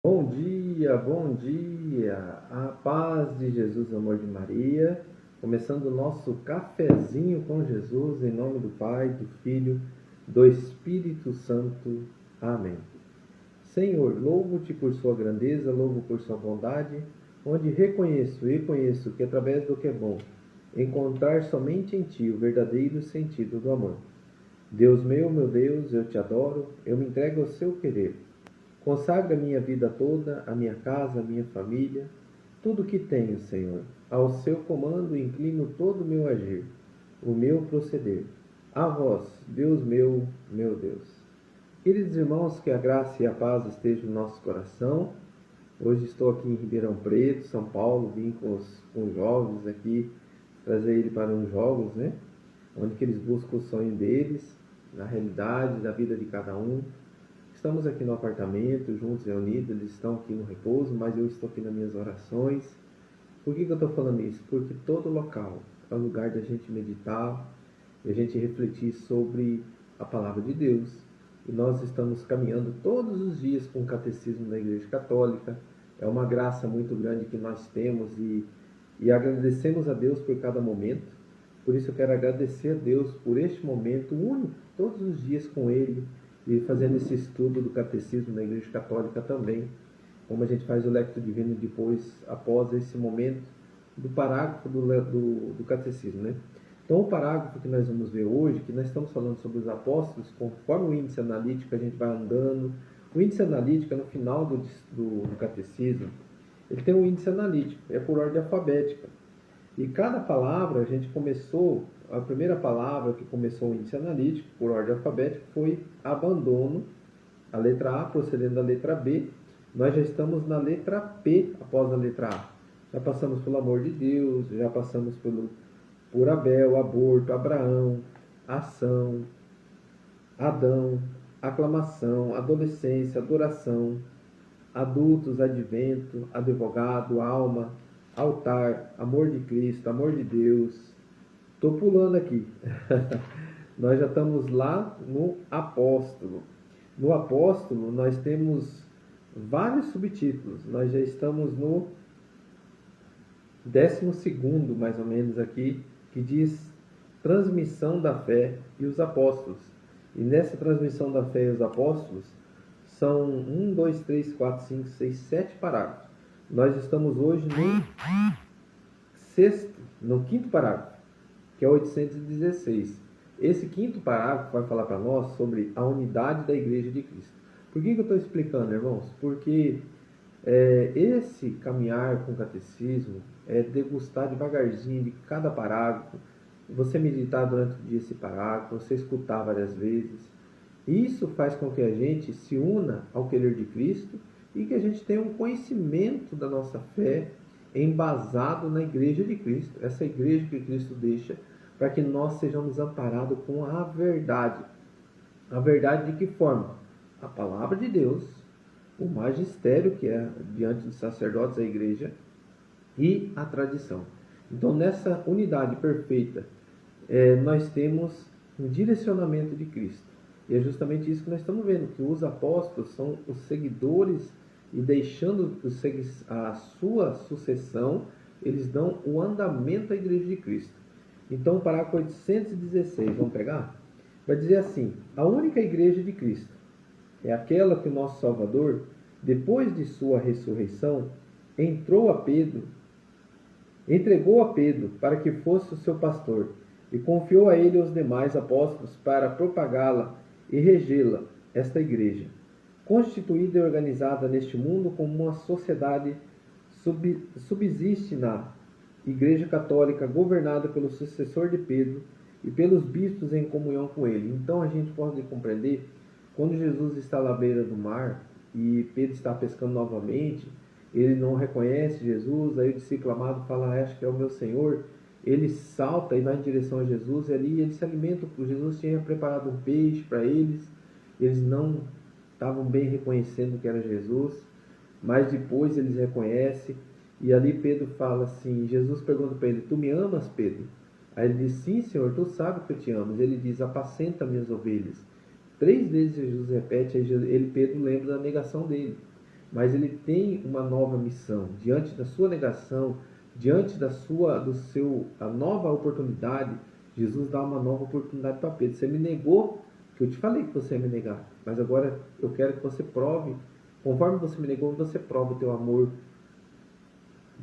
Bom dia, a paz de Jesus, amor de Maria, começando o nosso cafezinho com Jesus, em nome do Pai, do Filho, do Espírito Santo. Amém. Senhor, louvo-te por sua grandeza, louvo por sua bondade, onde reconheço e conheço que através do que é bom, encontrar somente em ti o verdadeiro sentido do amor. Deus meu Deus, eu te adoro, eu me entrego ao seu querer. Consagra minha vida toda, a minha casa, a minha família, tudo que tenho, Senhor. Ao seu comando inclino todo o meu agir, o meu proceder. A vós, Deus meu Deus. Queridos irmãos, que a graça e a paz estejam no nosso coração. Hoje estou aqui em Ribeirão Preto, São Paulo, vim com os jovens aqui, trazer ele para uns jogos, né? Onde que eles buscam o sonho deles, na realidade da vida de cada um. Estamos aqui no apartamento, juntos, reunidos, eles estão aqui no repouso, mas eu estou aqui nas minhas orações. Por que eu estou falando isso? Porque todo local é um lugar da gente meditar e a gente refletir sobre a palavra de Deus. E nós estamos caminhando todos os dias com o catecismo da Igreja Católica. É uma graça muito grande que nós temos e agradecemos a Deus por cada momento. Por isso eu quero agradecer a Deus por este momento único, todos os dias com Ele, e fazendo esse estudo do catecismo da Igreja Católica também, como a gente faz o Lectio Divino depois, após esse momento do parágrafo do catecismo, né? Então, o parágrafo que nós vamos ver hoje, que nós estamos falando sobre os apóstolos, conforme o índice analítico, a gente vai andando. O índice analítico é no final do catecismo, ele tem um índice analítico, é por ordem alfabética. E cada palavra, a gente começou, a primeira palavra que começou o índice analítico, por ordem alfabética, foi abandono, a letra A, procedendo da letra B. Nós já estamos na letra P, após a letra A. Já passamos pelo amor de Deus, já passamos por Abel, aborto, Abraão, ação, Adão, aclamação, adolescência, adoração, adultos, advento, advogado, alma, altar, amor de Cristo, amor de Deus. Estou pulando aqui. Nós já estamos lá no apóstolo. No apóstolo nós temos vários subtítulos. Nós já estamos no 12º, mais ou menos aqui, que diz transmissão da fé e os apóstolos. E nessa transmissão da fé e os apóstolos são 1, 2, 3, 4, 5, 6, 7 parágrafos. Nós estamos hoje no quinto parágrafo, que é 816. Esse quinto parágrafo vai falar para nós sobre a unidade da Igreja de Cristo. Por que eu estou explicando, irmãos? Porque esse caminhar com o catecismo é degustar devagarzinho de cada parágrafo, você meditar durante o dia esse parágrafo, você escutar várias vezes. Isso faz com que a gente se una ao querer de Cristo e que a gente tenha um conhecimento da nossa fé embasado na Igreja de Cristo, essa Igreja que Cristo deixa para que nós sejamos amparados com a verdade. A verdade de que forma? A palavra de Deus, o magistério que é diante dos sacerdotes da Igreja e a tradição. Então, nessa unidade perfeita, nós temos um direcionamento de Cristo. E é justamente isso que nós estamos vendo, que os apóstolos são os seguidores e deixando a sua sucessão, eles dão o andamento à Igreja de Cristo. Então, o parágrafo 816, vamos pegar? Vai dizer assim: a única Igreja de Cristo é aquela que o nosso Salvador, depois de sua ressurreição, entregou a Pedro para que fosse o seu pastor e confiou a ele os demais apóstolos para propagá-la e regê-la, esta igreja, constituída e organizada neste mundo como uma sociedade subsiste na Igreja Católica, governada pelo sucessor de Pedro e pelos bispos em comunhão com ele. Então a gente pode compreender, quando Jesus está à beira do mar e Pedro está pescando novamente, ele não reconhece Jesus, aí o discípulo amado fala: acho que é o meu Senhor. Ele salta e vai em direção a Jesus, e ali eles se alimentam. Jesus tinha preparado um peixe para eles, eles não estavam bem reconhecendo que era Jesus, mas depois eles reconhecem, e ali Pedro fala assim, Jesus pergunta para ele: tu me amas, Pedro? Aí ele diz: sim, Senhor, tu sabes que eu te amo. Ele diz: apacenta minhas ovelhas. 3 vezes Jesus repete, aí Pedro lembra da negação dele. mas ele tem uma nova missão. Diante da sua negação, diante a nova oportunidade, Jesus dá uma nova oportunidade para Pedro. Você me negou, que eu te falei que você ia me negar, mas agora eu quero que você prove, conforme você me negou, você prova o teu amor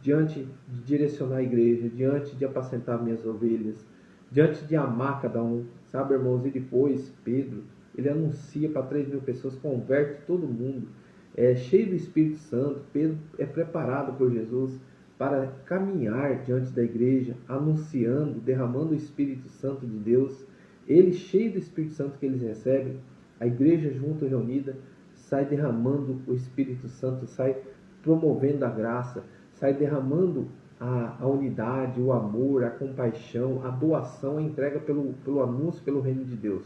diante de direcionar a igreja, diante de apacentar minhas ovelhas, diante de amar cada um, sabe, irmãos? E depois, Pedro, ele anuncia para 3.000 pessoas, converte todo mundo, é cheio do Espírito Santo. Pedro é preparado por Jesus para caminhar diante da igreja, anunciando, derramando o Espírito Santo de Deus. Ele, cheio do Espírito Santo que eles recebem, a igreja junto, reunida, sai derramando o Espírito Santo, sai promovendo a graça, sai derramando a unidade, o amor, a compaixão, a doação, a entrega pelo anúncio, pelo reino de Deus.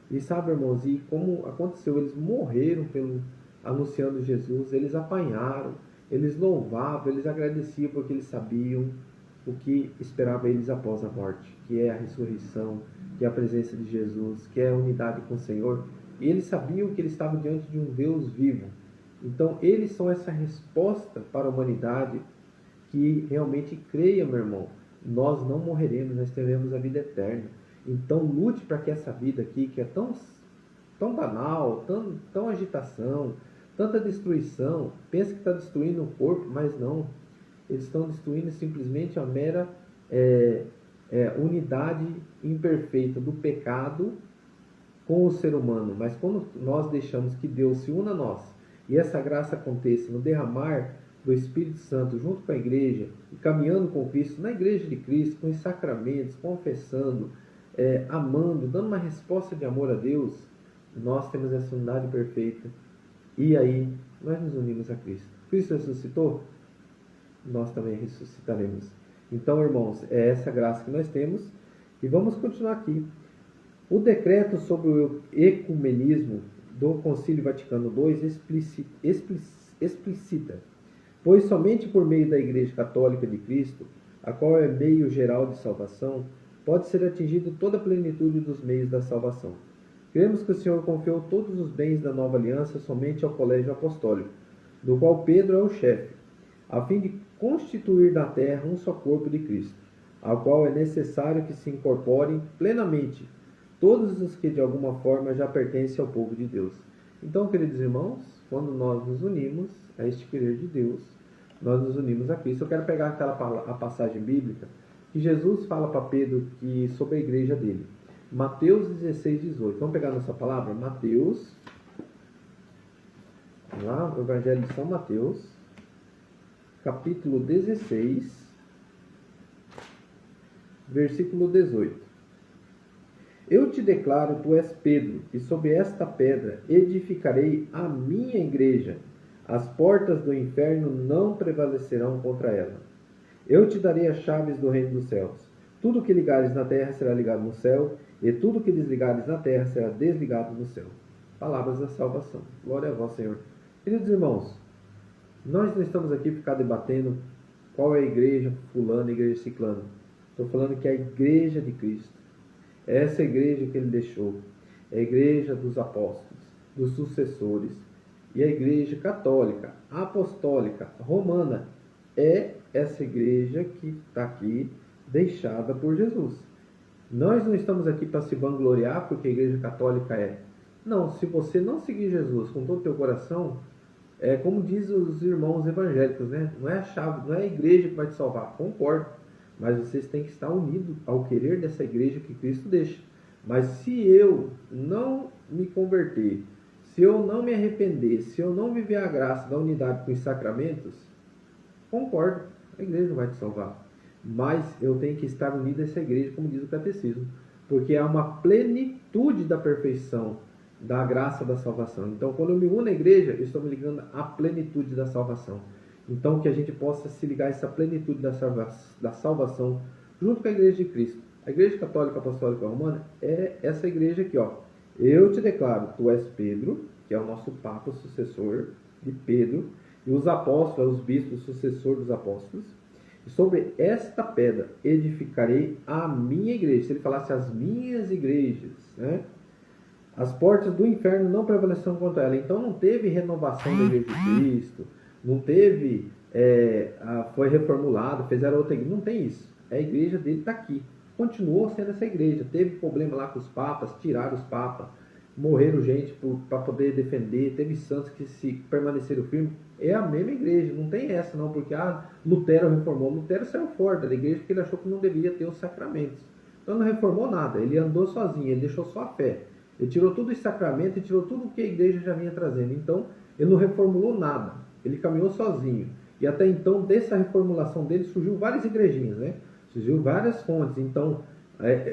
E sabe, irmãos, e como aconteceu, eles morreram anunciando Jesus, eles apanharam, eles louvavam, eles agradeciam porque eles sabiam o que esperava eles após a morte, que é a ressurreição, que é a presença de Jesus, que é a unidade com o Senhor. E eles sabiam que eles estavam diante de um Deus vivo. Então, eles são essa resposta para a humanidade que realmente creia, meu irmão. Nós não morreremos, nós teremos a vida eterna. Então, lute para que essa vida aqui, que é tão banal, tão agitação, tanta destruição, pensa que está destruindo o corpo, mas não. Eles estão destruindo simplesmente a mera unidade imperfeita do pecado com o ser humano. Mas quando nós deixamos que Deus se una a nós, e essa graça aconteça no derramar do Espírito Santo junto com a igreja, e caminhando com Cristo, na igreja de Cristo, com os sacramentos, confessando, amando, dando uma resposta de amor a Deus, nós temos essa unidade perfeita. E aí, nós nos unimos a Cristo. Cristo ressuscitou? Nós também ressuscitaremos. Então, irmãos, é essa graça que nós temos. E vamos continuar aqui. O decreto sobre o ecumenismo do Concílio Vaticano II explicita: pois somente por meio da Igreja Católica de Cristo, a qual é meio geral de salvação, pode ser atingido toda a plenitude dos meios da salvação. Cremos que o Senhor confiou todos os bens da nova aliança somente ao colégio apostólico, do qual Pedro é o chefe, a fim de constituir na terra um só corpo de Cristo, ao qual é necessário que se incorporem plenamente todos os que de alguma forma já pertencem ao povo de Deus. Então, queridos irmãos, quando nós nos unimos a este querer de Deus, nós nos unimos a Cristo. Eu quero pegar a passagem bíblica que Jesus fala para Pedro sobre a igreja dele. Mateus 16, 18. Vamos pegar nossa palavra? Mateus. Vamos lá, o Evangelho de São Mateus, capítulo 16, versículo 18. Eu te declaro, tu és Pedro, e sobre esta pedra edificarei a minha igreja. As portas do inferno não prevalecerão contra ela. Eu te darei as chaves do reino dos céus. Tudo que ligares na terra será ligado no céu, e tudo que desligares na terra será desligado no céu. Palavras da salvação. Glória a vós, Senhor. Queridos irmãos, nós não estamos aqui para ficar debatendo qual é a igreja fulana, a igreja ciclana. Estou falando que é a igreja de Cristo. É essa igreja que ele deixou. É a igreja dos apóstolos, dos sucessores. E a igreja católica, apostólica, romana, é essa igreja que está aqui deixada por Jesus. Nós não estamos aqui para se vangloriar porque a igreja católica é. Não, se você não seguir Jesus com todo o teu coração, é como diz os irmãos evangélicos, né? Não é a chave, não é a igreja que vai te salvar. Concordo. Mas vocês têm que estar unidos ao querer dessa igreja que Cristo deixa. Mas se eu não me converter, se eu não me arrepender, se eu não viver a graça da unidade com os sacramentos, concordo, a igreja não vai te salvar. Mas eu tenho que estar unido a essa igreja, como diz o catecismo, porque há uma plenitude da perfeição, da graça da salvação. Então, quando eu me uno à igreja, eu estou me ligando à plenitude da salvação. Então, que a gente possa se ligar a essa plenitude da salvação junto com a igreja de Cristo. A igreja católica apostólica romana é essa igreja aqui, ó. Eu te declaro, tu és Pedro, que é o nosso Papa, sucessor de Pedro, e os apóstolos, os bispos, sucessor dos apóstolos. E sobre esta pedra edificarei a minha igreja. Se ele falasse as minhas igrejas, né? As portas do inferno não prevaleceram contra ela. Então não teve renovação da igreja de Cristo, não teve, foi reformulado, fizeram outra igreja. Não tem isso. A igreja dele está aqui. Continuou sendo essa igreja. Teve problema lá com os papas, tiraram os papas, morreram gente para poder defender. Teve santos que se permaneceram firmes. É a mesma igreja. Não tem essa não, porque Lutero reformou. Lutero saiu fora da igreja porque ele achou que não deveria ter os sacramentos. Então não reformou nada. Ele andou sozinho, ele deixou só a fé. Ele tirou tudo os sacramentos e tirou tudo o que a igreja já vinha trazendo. Então, ele não reformulou nada. Ele caminhou sozinho. E até então, dessa reformulação dele, surgiu várias igrejinhas, né? Surgiu várias fontes. Então,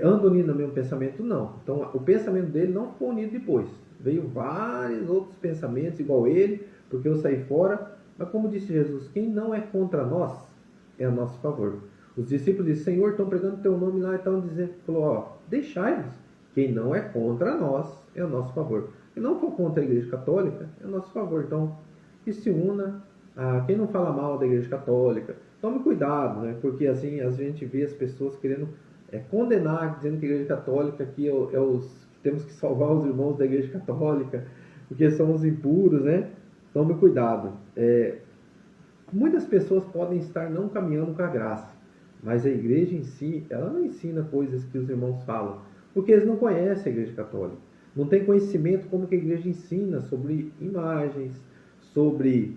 anda unido no mesmo pensamento? Não. Então, o pensamento dele não ficou unido depois. Veio vários outros pensamentos, igual ele, porque eu saí fora. Mas como disse Jesus, quem não é contra nós, é a nosso favor. Os discípulos disseram, Senhor, estão pregando o teu nome lá e estão dizendo, falou, deixai-vos. Quem não é contra nós, é a nosso favor. Quem não for contra a Igreja Católica, é a nosso favor. Então, que se una a quem não fala mal da Igreja Católica. Tome cuidado, né? Porque assim, a gente vê as pessoas querendo condenar, dizendo que a Igreja Católica aqui temos que salvar os irmãos da Igreja Católica, porque são os impuros, né? Tome cuidado. Muitas pessoas podem estar não caminhando com a graça, mas a Igreja em si, ela não ensina coisas que os irmãos falam. Porque eles não conhecem a Igreja Católica. Não tem conhecimento como que a Igreja ensina sobre imagens, sobre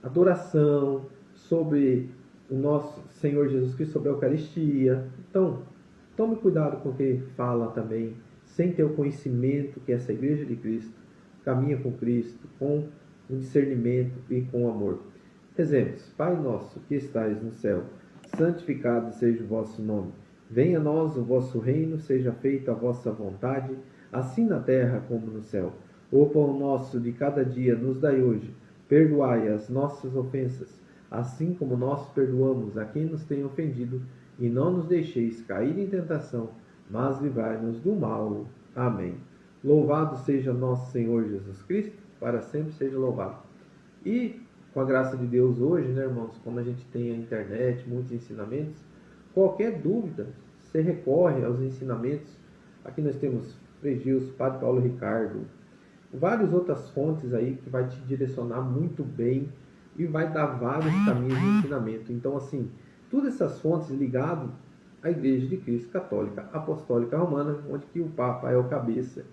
adoração, sobre o nosso Senhor Jesus Cristo, sobre a Eucaristia. Então, tome cuidado com o que fala também, sem ter o conhecimento que essa Igreja de Cristo caminha com Cristo, com o discernimento e com o amor. Exemplos. Pai nosso que estais no céu, santificado seja o vosso nome. Venha a nós o vosso reino, seja feita a vossa vontade, assim na terra como no céu. O pão nosso de cada dia nos dai hoje. Perdoai as nossas ofensas, assim como nós perdoamos a quem nos tem ofendido, e não nos deixeis cair em tentação, mas livrai-nos do mal. Amém. Louvado seja nosso Senhor Jesus Cristo, para sempre seja louvado. E, com a graça de Deus hoje, né, irmãos, como a gente tem a internet, muitos ensinamentos, qualquer dúvida, você recorre aos ensinamentos. Aqui nós temos Frei Gilson, Padre Paulo Ricardo, várias outras fontes aí que vai te direcionar muito bem e vai dar vários caminhos de ensinamento. Então, assim, todas essas fontes ligadas à Igreja de Cristo Católica Apostólica Romana, onde que o Papa é o cabeça.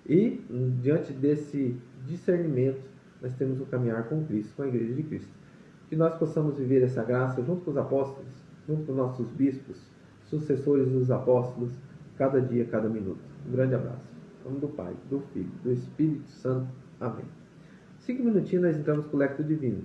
E, diante desse discernimento, nós temos o caminhar com Cristo, com a Igreja de Cristo. Que nós possamos viver essa graça junto com os apóstolos, junto com nossos bispos, sucessores dos apóstolos, cada dia, cada minuto. Um grande abraço. Em nome do Pai, do Filho, do Espírito Santo. Amém. 5 minutinhos nós entramos com o Lectio Divino.